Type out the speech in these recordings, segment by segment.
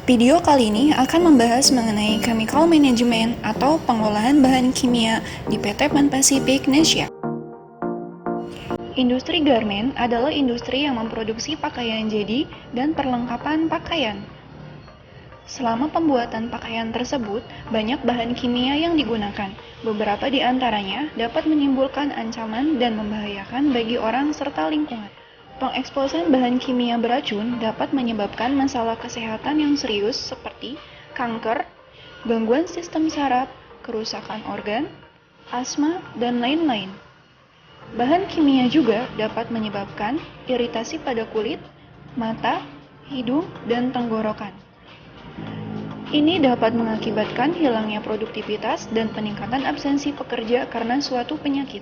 Video kali ini akan membahas mengenai chemical management atau pengolahan bahan kimia di PT Pan Pacific Asia. Industri garment adalah industri yang memproduksi pakaian jadi dan perlengkapan pakaian. Selama pembuatan pakaian tersebut, banyak bahan kimia yang digunakan. Beberapa di antaranya dapat menimbulkan ancaman dan membahayakan bagi orang serta lingkungan. Pengeksposan bahan kimia beracun dapat menyebabkan masalah kesehatan yang serius seperti kanker, gangguan sistem saraf, kerusakan organ, asma, dan lain-lain. Bahan kimia juga dapat menyebabkan iritasi pada kulit, mata, hidung, dan tenggorokan. Ini dapat mengakibatkan hilangnya produktivitas dan peningkatan absensi pekerja karena suatu penyakit.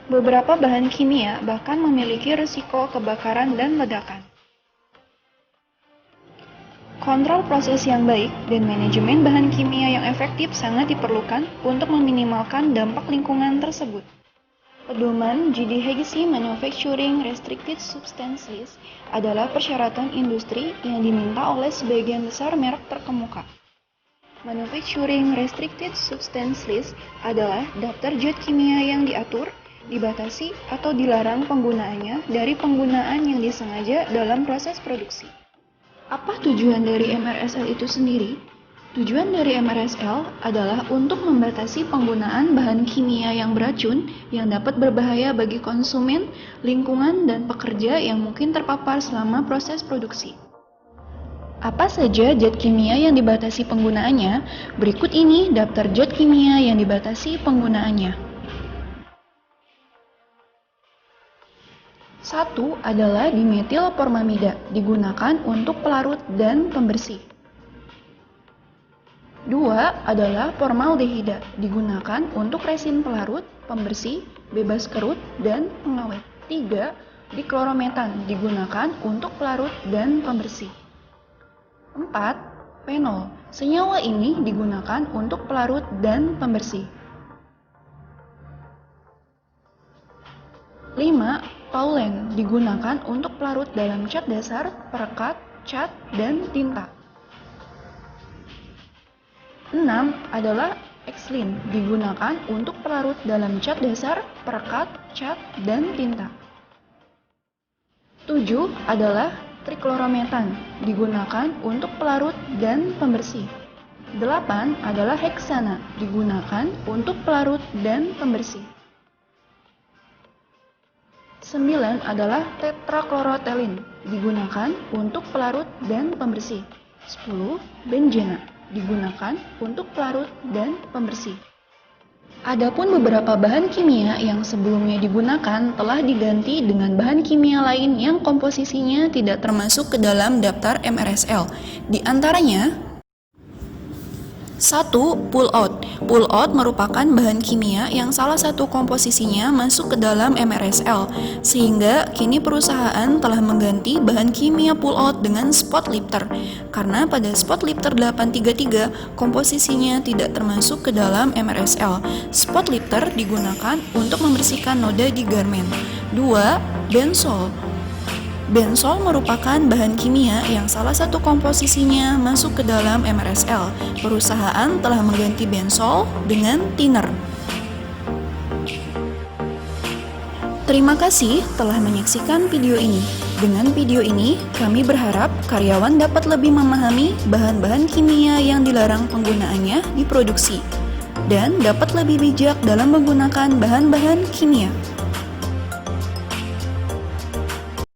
Beberapa bahan kimia bahkan memiliki risiko kebakaran dan ledakan. Kontrol proses yang baik dan manajemen bahan kimia yang efektif sangat diperlukan untuk meminimalkan dampak lingkungan tersebut. Pedoman GDHC Manufacturing Restricted Substance List adalah persyaratan industri yang diminta oleh sebagian besar merek terkemuka. Manufacturing Restricted Substance List adalah daftar zat kimia yang diatur, dibatasi, atau dilarang penggunaannya dari penggunaan yang disengaja dalam proses produksi. Apa tujuan dari MRSL itu sendiri? Tujuan dari MRSL adalah untuk membatasi penggunaan bahan kimia yang beracun yang dapat berbahaya bagi konsumen, lingkungan, dan pekerja yang mungkin terpapar selama proses produksi. Apa saja zat kimia yang dibatasi penggunaannya? Berikut ini daftar zat kimia yang dibatasi penggunaannya. 1 adalah dimetilformamida, digunakan untuk pelarut dan pembersih. 2 adalah formaldehida, digunakan untuk resin pelarut, pembersih, bebas kerut, dan pengawet. 3 diklorometan, digunakan untuk pelarut dan pembersih. 4 fenol, senyawa ini digunakan untuk pelarut dan pembersih. 5 toluene, digunakan untuk pelarut dalam cat dasar, perekat, cat, dan tinta. 6 adalah Xylene, digunakan untuk pelarut dalam cat dasar, perekat, cat, dan tinta. 7 adalah triklorometan, digunakan untuk pelarut dan pembersih. 8 adalah heksana, digunakan untuk pelarut dan pembersih. 9 adalah tetraklorotelin, digunakan untuk pelarut dan pembersih. 10 benzena, digunakan untuk pelarut dan pembersih. Adapun beberapa bahan kimia yang sebelumnya digunakan telah diganti dengan bahan kimia lain yang komposisinya tidak termasuk ke dalam daftar MRSL. Di antaranya 1. Pull out. Pull out merupakan bahan kimia yang salah satu komposisinya masuk ke dalam MRSL, sehingga kini perusahaan telah mengganti bahan kimia pull out dengan spot lifter, karena pada spot lifter 833 komposisinya tidak termasuk ke dalam MRSL. Spot lifter digunakan untuk membersihkan noda di garment. 2. Benzol. Benzol merupakan bahan kimia yang salah satu komposisinya masuk ke dalam MRSL. Perusahaan telah mengganti benzol dengan thinner. Terima kasih telah menyaksikan video ini. Dengan video ini, kami berharap karyawan dapat lebih memahami bahan-bahan kimia yang dilarang penggunaannya di produksi dan dapat lebih bijak dalam menggunakan bahan-bahan kimia.